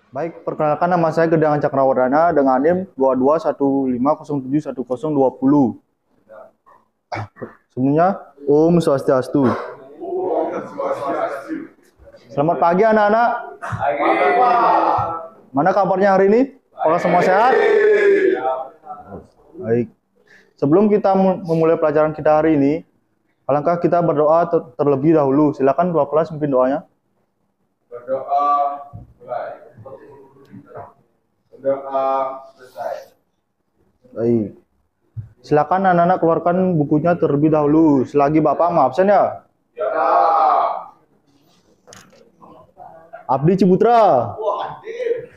Baik, perkenalkan nama saya Gedangan Cakrawardana dengan NIM 2215071020. Sebelumnya, Om Swastiastu. Selamat pagi anak-anak. Mana kabarnya hari ini? Apakah semua sehat? Baik. Sebelum kita memulai pelajaran kita hari ini, alangkah kita berdoa terlebih dahulu. Silakan dua kelas memimpin doanya. Berdoa mulai. Berdoa selesai. Baik. Silakan anak-anak keluarkan bukunya terlebih dahulu. Selagi Bapak mau absen ya. Ya. Abdi Ciputra. Hadir.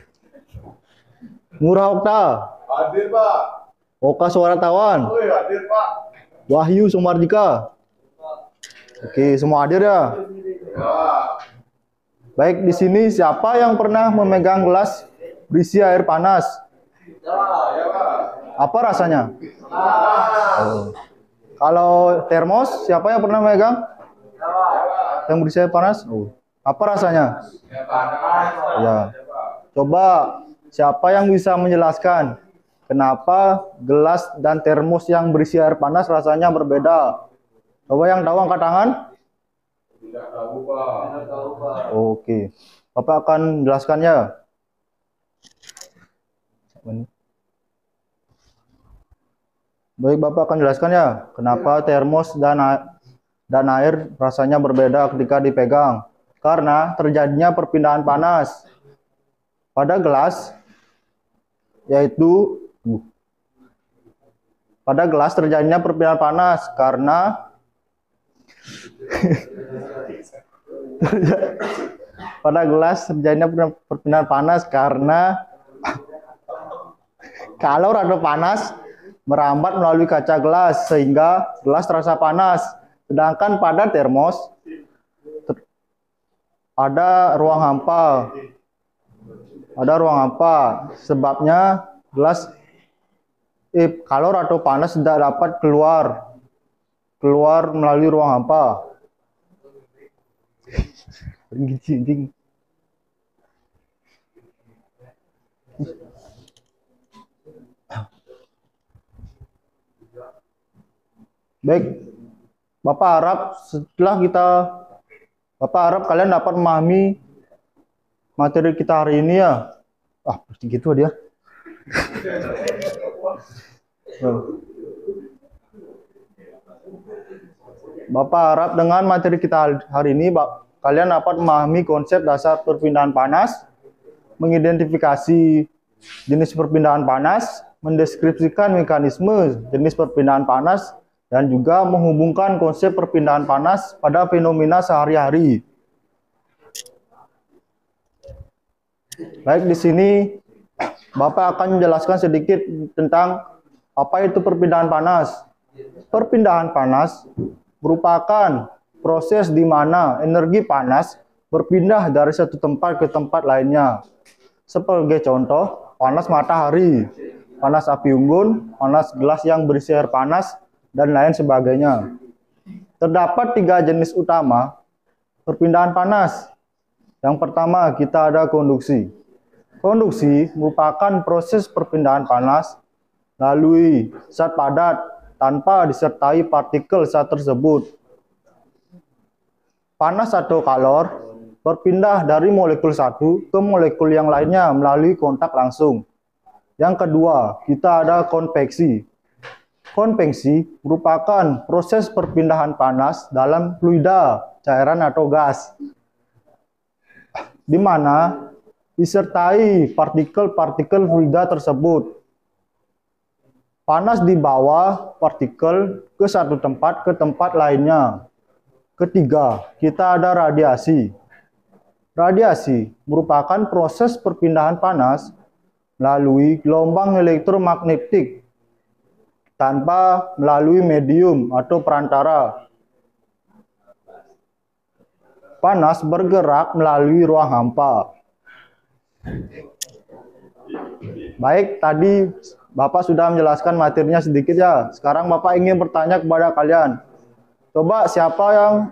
Ngurah Okta. Hadir, Pak. Oka Suaratawan. Hadir, Pak. Wahyu Sumardika. Oke, semua hadir ya. Ya. Baik, di sini siapa yang pernah memegang gelas berisi air panas? Ya, Pak. Apa rasanya? Oh. Kalau termos, siapa yang pernah megang? Yang berisi air panas? Oh. Apa rasanya? Ya, panas. Ya. Coba siapa yang bisa menjelaskan kenapa gelas dan termos yang berisi air panas rasanya berbeda? Coba yang tahu angkat tangan. Tidak tahu, Pak. Tidak tahu, Pak. Oke. Bapak akan menjelaskannya. Baik, Bapak akan jelaskan ya, kenapa termos dan air rasanya berbeda ketika dipegang. Karena terjadinya perpindahan panas pada gelas, yaitu pada gelas terjadinya perpindahan panas karena pada gelas terjadinya perpindahan panas karena kalor atau panas merambat melalui kaca gelas sehingga gelas terasa panas. Sedangkan pada termos ada ruang hampa. Ada ruang hampa. Sebabnya gelas kalor atau panas tidak dapat keluar melalui ruang hampa. Baik, Bapak harap kalian dapat memahami materi kita hari ini ya. Pasti gitu dia. Bapak harap dengan materi kita hari ini, kalian dapat memahami konsep dasar perpindahan panas, mengidentifikasi jenis perpindahan panas, mendeskripsikan mekanisme jenis perpindahan panas, dan juga menghubungkan konsep perpindahan panas pada fenomena sehari-hari. Baik, di sini Bapak akan menjelaskan sedikit tentang apa itu perpindahan panas. Perpindahan panas merupakan proses di mana energi panas berpindah dari satu tempat ke tempat lainnya. Sebagai contoh, panas matahari, panas api unggun, panas gelas yang berisi air panas, dan lain sebagainya. Terdapat 3 jenis utama perpindahan panas. Yang pertama, kita ada konduksi. Konduksi merupakan proses perpindahan panas melalui zat padat tanpa disertai partikel zat tersebut. Panas atau kalor berpindah dari molekul satu ke molekul yang lainnya melalui kontak langsung. Yang kedua, kita ada konveksi. Konveksi merupakan proses perpindahan panas dalam fluida, cairan atau gas, di mana disertai partikel-partikel fluida tersebut. Panas dibawa partikel ke satu tempat ke tempat lainnya. Ketiga, kita ada radiasi. Radiasi merupakan proses perpindahan panas melalui gelombang elektromagnetik tanpa melalui medium atau perantara. Panas bergerak melalui ruang hampa. Baik, tadi Bapak sudah menjelaskan materinya sedikit ya. Sekarang Bapak ingin bertanya kepada kalian. Coba siapa yang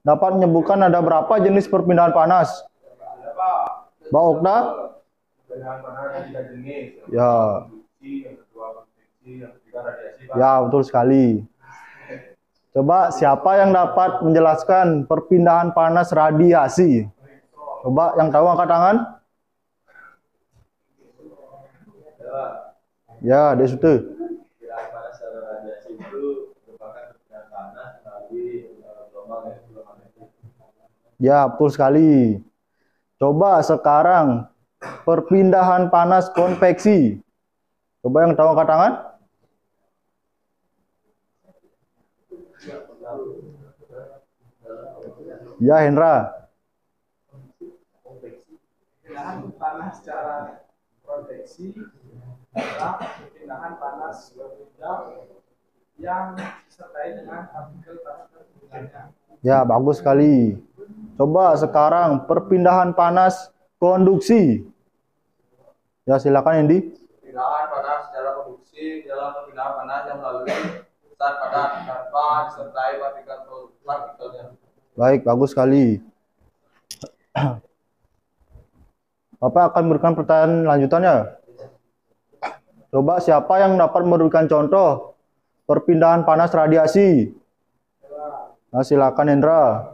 dapat menyebutkan ada berapa jenis perpindahan panas? Mbak Okta? Perpindahan panas ada 3 jenis. Ya. Konduksi, yang kedua konveksi, yang ketiga radiasi, Pak. Ya, betul sekali. Coba siapa yang dapat menjelaskan perpindahan panas radiasi? Coba yang tahu angkat tangan. Ya, Desutu. Perpindahan panas secara radiasi itu merupakan perpindahan panas melalui gelombang elektromagnetik. Ya, betul sekali. Coba sekarang perpindahan panas konveksi. Coba yang tahu angkat tangan. Ya, Hendra. Perpindahan panas secara konveksi adalah perpindahan panas benda yang disertai dengan partikel panas terpindahnya. Ya, bagus sekali. Coba sekarang perpindahan panas konduksi. Ya, silakan Endi. Perpindahan panas secara konduksi adalah perpindahan panas yang melalui zat padat tanpa disertai partikelnya. Baik, bagus sekali. Bapak akan memberikan pertanyaan lanjutannya. Coba siapa yang dapat memberikan contoh perpindahan panas radiasi? Nah, silakan Hendra.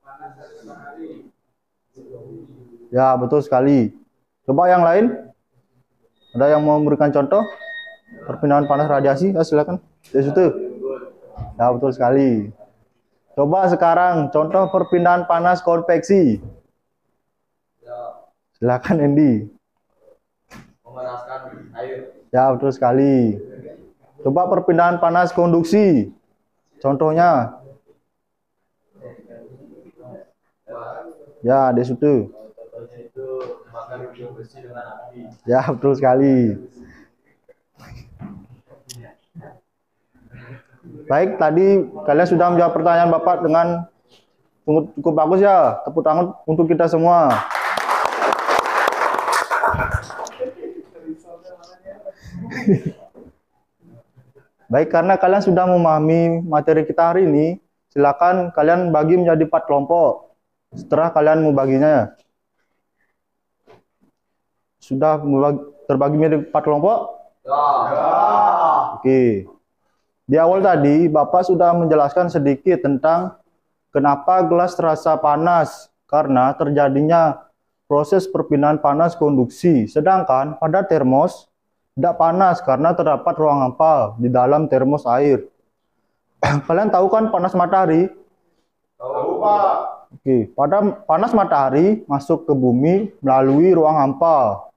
Panas dari matahari. Ya, betul sekali. Coba yang lain? Ada yang mau memberikan contoh perpindahan panas radiasi? Ya, silakan. Ya, situ. Ya, betul sekali. Coba sekarang contoh perpindahan panas konveksi. Silakan Endi. Memanaskan air. Ya, betul sekali. Coba perpindahan panas konduksi. Contohnya. Ya, di situ. Contohnya itu membakar bimbing besi dengan api. Ya, betul sekali. Baik, tadi kalian sudah menjawab pertanyaan Bapak dengan cukup bagus ya. Tepuk tangan untuk kita semua. Baik, karena kalian sudah memahami materi kita hari ini, silakan kalian bagi menjadi 4 kelompok. Setelah kalian membaginya. Sudah terbagi menjadi 4 kelompok? Ya. Oke. Di awal tadi, Bapak sudah menjelaskan sedikit tentang kenapa gelas terasa panas, karena terjadinya proses perpindahan panas konduksi. Sedangkan pada termos, tidak panas karena terdapat ruang hampa di dalam termos air. Kalian tahu kan panas matahari? Tahu, Pak. Oke, pada panas matahari masuk ke bumi melalui ruang hampa.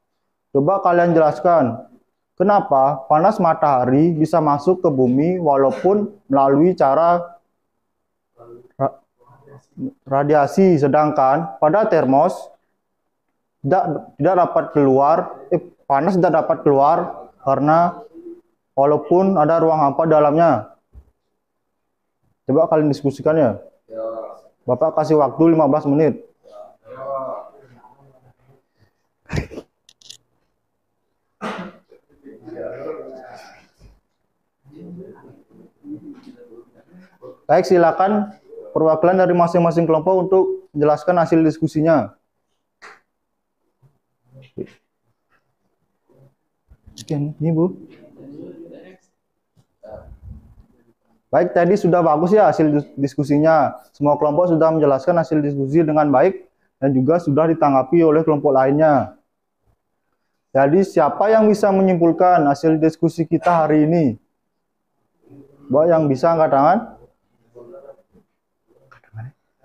Coba kalian jelaskan, kenapa panas matahari bisa masuk ke bumi walaupun melalui cara radiasi, sedangkan pada termos tidak dapat keluar, panas tidak dapat keluar karena walaupun ada ruang hampa dalamnya. Coba kalian diskusikan ya. Bapak kasih waktu 15 menit. Baik, silakan perwakilan dari masing-masing kelompok untuk menjelaskan hasil diskusinya. Sekian, ini Bu. Baik, tadi sudah bagus ya hasil diskusinya. Semua kelompok sudah menjelaskan hasil diskusi dengan baik dan juga sudah ditanggapi oleh kelompok lainnya. Jadi siapa yang bisa menyimpulkan hasil diskusi kita hari ini? Bahwa yang bisa angkat tangan?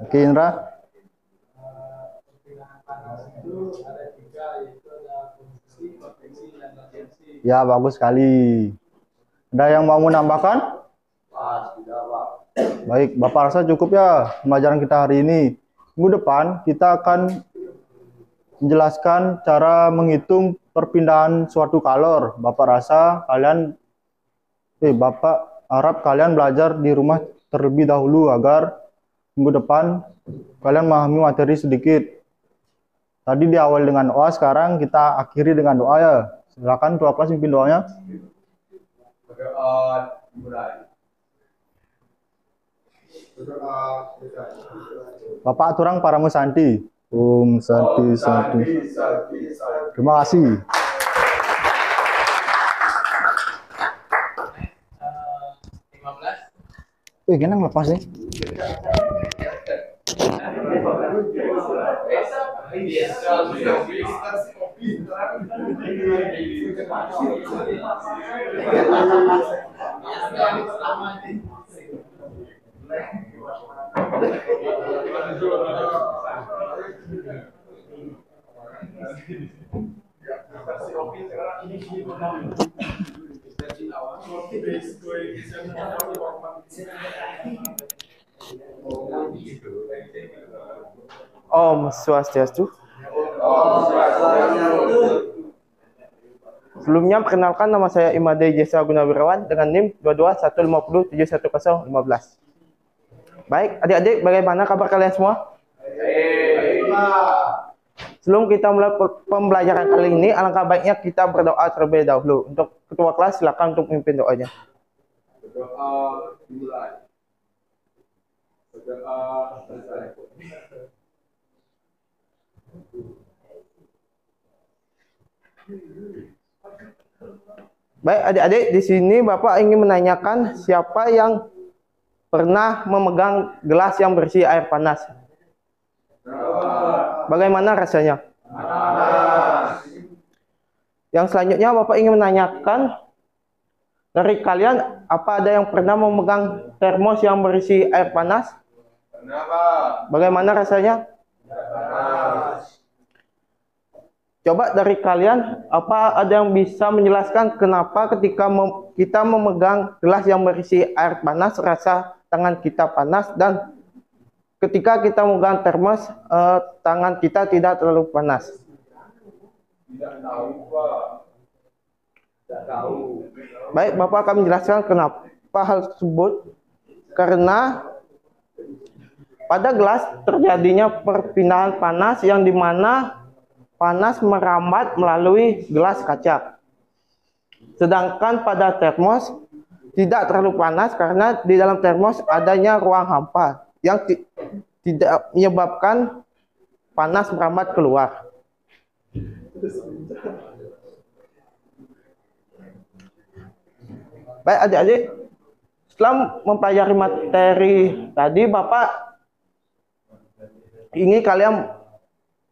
Oke, Indra. Perpindahan panas itu ada 3, yaitu ada konduksi, konveksi, dan radiasi. Ya, bagus sekali. Ada yang mau menambahkan? Tidak, Pak. Baik, Bapak rasa cukup ya pembelajaran kita hari ini. Minggu depan kita akan menjelaskan cara menghitung perpindahan suatu kalor. Bapak rasa kalian, Bapak harap kalian belajar di rumah terlebih dahulu agar minggu depan kalian memahami materi sedikit. Tadi di awal dengan doa, sekarang kita akhiri dengan doa ya. Silakan ketua kelas pimpin doanya. Berdoa dimulai. Bapak Turang Paramusanti. Om Santi Santi. Terima kasih. Wih, kenang lepas nih. Om Swastiastu. Sebelumnya perkenalkan, nama saya Imade Jesa Gunawirawan dengan NIM 2215071015. Baik, adik-adik, bagaimana kabar kalian semua? Sebelum kita mulai pembelajaran kali ini, alangkah baiknya kita berdoa terlebih dahulu. Untuk ketua kelas, silakan untuk memimpin doanya. Berdoa dimulai. Berdoa selesai. Baik, adik-adik, di sini Bapak ingin menanyakan siapa yang pernah memegang gelas yang berisi air panas. Bagaimana rasanya? Yang selanjutnya Bapak ingin menanyakan dari kalian, apa ada yang pernah memegang termos yang berisi air panas? Bagaimana rasanya? Coba dari kalian, apa ada yang bisa menjelaskan kenapa ketika kita memegang gelas yang berisi air panas, rasa tangan kita panas, dan ketika kita memegang termos, tangan kita tidak terlalu panas? Tidak tahu, Pak. Tidak tahu. Baik, Bapak akan menjelaskan kenapa hal tersebut. Karena pada gelas terjadinya perpindahan panas yang dimana panas merambat melalui gelas kaca. Sedangkan pada termos tidak terlalu panas karena di dalam termos adanya ruang hampa yang tidak menyebabkan panas merambat keluar. Baik adik-adik, setelah mempelajari materi tadi, Bapak ingin kalian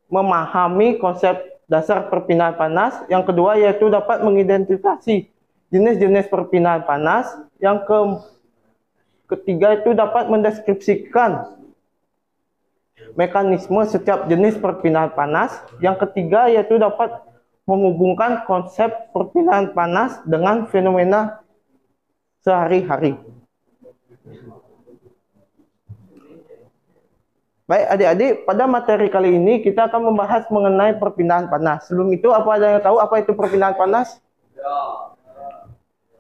memahami konsep dasar perpindahan panas. Yang kedua yaitu dapat mengidentifikasi jenis-jenis perpindahan panas. Yang ketiga itu dapat mendeskripsikan mekanisme setiap jenis perpindahan panas. Yang ketiga yaitu dapat menghubungkan konsep perpindahan panas dengan fenomena sehari-hari. Baik adik-adik, pada materi kali ini kita akan membahas mengenai perpindahan panas. Sebelum itu, apa ada yang tahu apa itu perpindahan panas?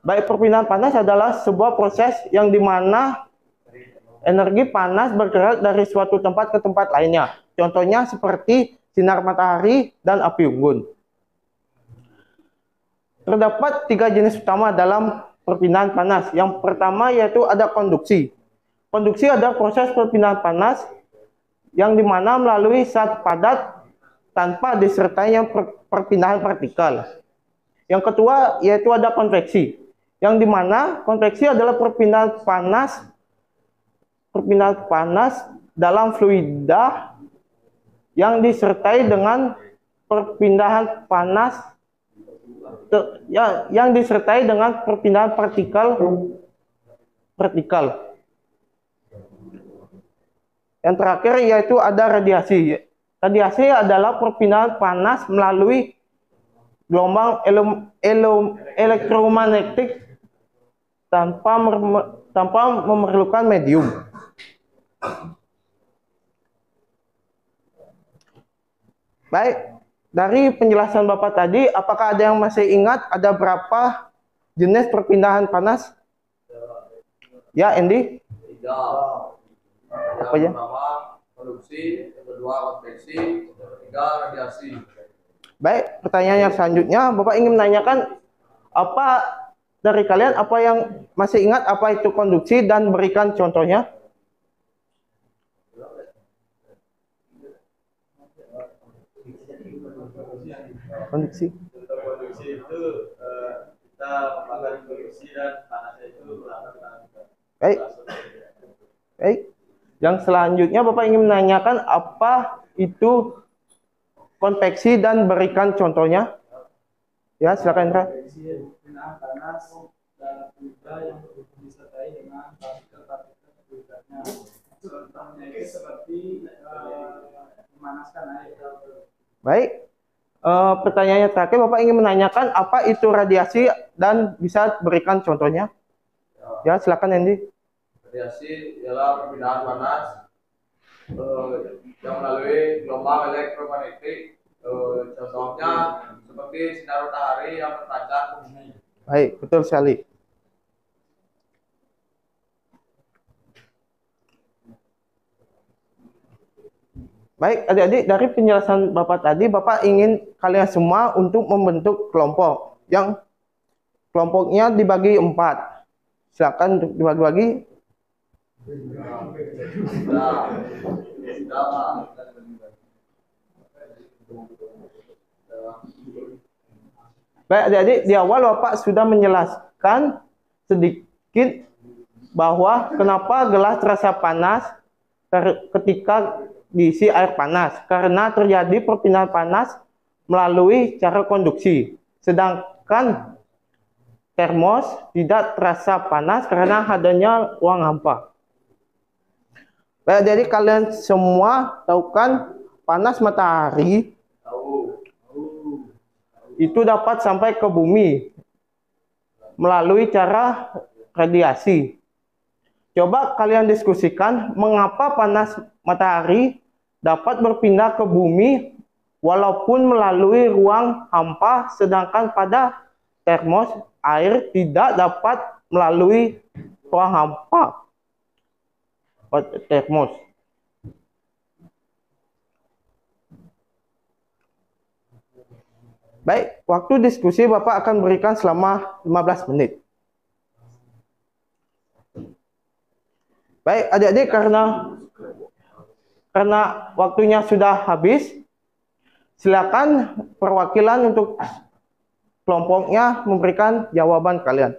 Baik, perpindahan panas adalah sebuah proses yang dimana energi panas bergerak dari suatu tempat ke tempat lainnya. Contohnya seperti sinar matahari dan api unggun. Terdapat 3 jenis utama dalam perpindahan panas. Yang pertama yaitu ada konduksi. Konduksi adalah proses perpindahan panas yang dimana melalui zat padat tanpa disertainya perpindahan partikel. Yang kedua yaitu ada konveksi, yang dimana konveksi adalah perpindahan panas dalam fluida yang disertai dengan perpindahan panas yang disertai dengan perpindahan partikel. Yang terakhir yaitu ada radiasi. Radiasi adalah perpindahan panas melalui gelombang elektromagnetik tanpa memerlukan medium. Baik, dari penjelasan Bapak tadi, apakah ada yang masih ingat ada berapa jenis perpindahan panas? Ya, Andy? Apa ya? Yang pertama konduksi, yang kedua konveksi, yang ketiga radiasi. Baik, pertanyaan yang selanjutnya, Bapak ingin menanyakan apa dari kalian apa yang masih ingat apa itu konduksi dan berikan contohnya? Konduksi. Untuk konduksi itu kita membakar konduksi dan panasnya itu kurang. Baik. Baik. Yang selanjutnya Bapak ingin menanyakan apa itu konveksi dan berikan contohnya. Ya, silakan Indra. Konveksi perpindahan panas dalam fluida yang disertai dengan partikel-partikel fluidanya. Contohnya itu seperti memanaskan air. Baik. Pertanyaannya terakhir, Bapak ingin menanyakan apa itu radiasi dan bisa berikan contohnya. Ya, silakan Andy. Radiasi ialah perpindahan panas yang melalui gelombang elektromagnetik. Contohnya seperti sinar matahari yang terpancar ke bumi. Baik, betul sekali. Baik, adik-adik, dari penjelasan Bapak tadi, Bapak ingin kalian semua untuk membentuk kelompok yang kelompoknya dibagi 4. Silakan untuk dibagi-bagi. Baik, adik-adik, di awal Bapak sudah menjelaskan sedikit bahwa kenapa gelas terasa panas ketika diisi air panas, karena terjadi perpindahan panas melalui cara konduksi. Sedangkan termos tidak terasa panas karena adanya ruang hampa. Baik, jadi kalian semua tahu kan panas matahari itu dapat sampai ke bumi melalui cara radiasi. Coba kalian diskusikan mengapa panas matahari dapat berpindah ke bumi walaupun melalui ruang hampa, sedangkan pada termos air tidak dapat melalui ruang hampa. Termos. Baik, waktu diskusi Bapak akan berikan selama 15 menit. Baik, adik-adik, karena waktunya sudah habis, silakan perwakilan untuk kelompoknya memberikan jawaban kalian.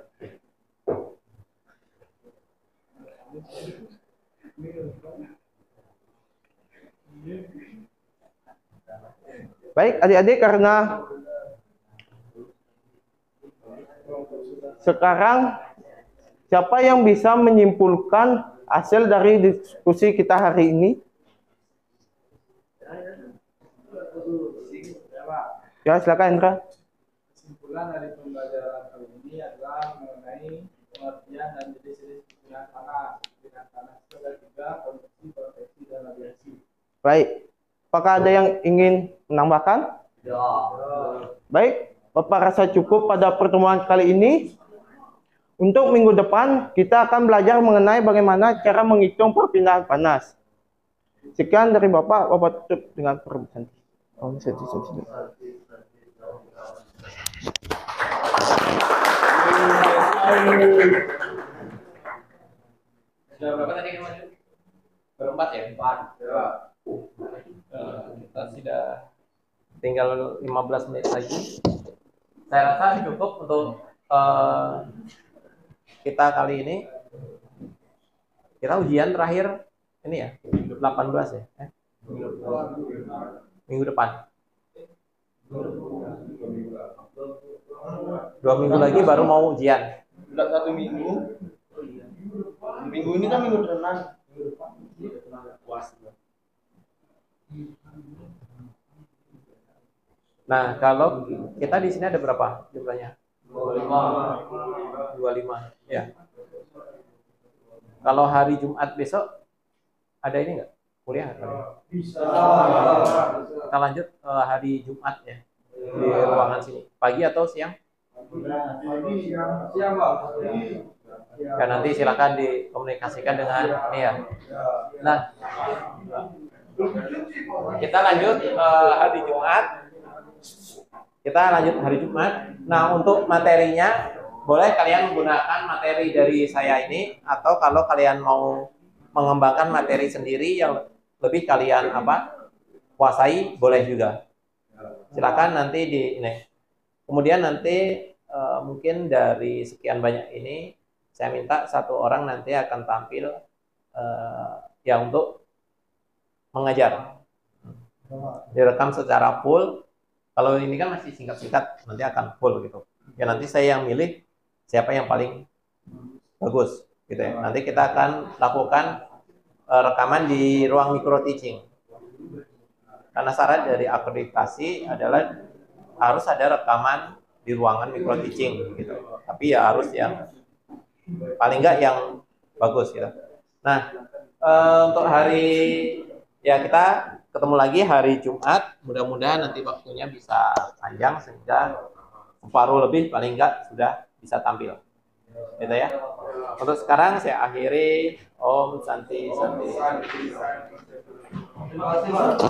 Baik, adik-adik, karena sekarang siapa yang bisa menyimpulkan hasil dari diskusi kita hari ini? Ya, silakan Indra. Kesimpulan dari pembelajaran kali ini adalah mengenai pengertian dan jenis-jenis perpindahan panas. Perpindahan panas itu ada 3, konveksi, konveksi, dan radiasi. Baik, apakah ada yang ingin menambahkan? Ya. Baik, Bapak rasa cukup pada pertemuan kali ini. Untuk minggu depan, kita akan belajar mengenai bagaimana cara menghitung perpindahan panas. Sekian dari Bapak tutup dengan perbicaraan. Sudah berapa tadi yang maju? Berempat ya? 4. Ya. Kita sudah tinggal 15 menit lagi. Saya rasa cukup untuk kita kali ini. Kita ujian terakhir ini ya, 18 ya? Minggu depan. 2 minggu lagi baru mau ujian. Tidak 1 minggu. Minggu ini kan minggu renang. Nah, kalau kita di sini ada berapa jumlahnya? 25. Ya. Kalau hari Jumat besok ada ini enggak? Kuliah enggak? Bisa. Kita lanjut hari Jumat ya. Di ruangan sini. Pagi atau siang? Siang, Pak. Ya, nanti silakan dikomunikasikan dengan ini ya. Nah, kita lanjut hari Jumat. Nah, untuk materinya boleh kalian menggunakan materi dari saya ini, atau kalau kalian mau mengembangkan materi sendiri yang lebih kalian kuasai, boleh juga. Silakan nanti di ini. Kemudian nanti mungkin dari sekian banyak ini saya minta satu orang nanti akan tampil ya untuk mengajar. Direkam secara full. Kalau ini kan masih singkat-singkat, nanti akan full gitu. Ya nanti saya yang milih siapa yang paling bagus gitu ya. Nanti kita akan lakukan rekaman di ruang micro teaching. Karena syarat dari akreditasi adalah harus ada rekaman di ruangan micro teaching gitu. Tapi ya harus yang paling enggak yang bagus gitu. Nah, untuk hari ya kita ketemu lagi hari Jumat. Mudah-mudahan nanti waktunya bisa panjang sehingga separuh lebih paling enggak sudah bisa tampil. Gitu ya. Untuk sekarang saya akhiri. Om Santi Santi. Terima kasih, Pak.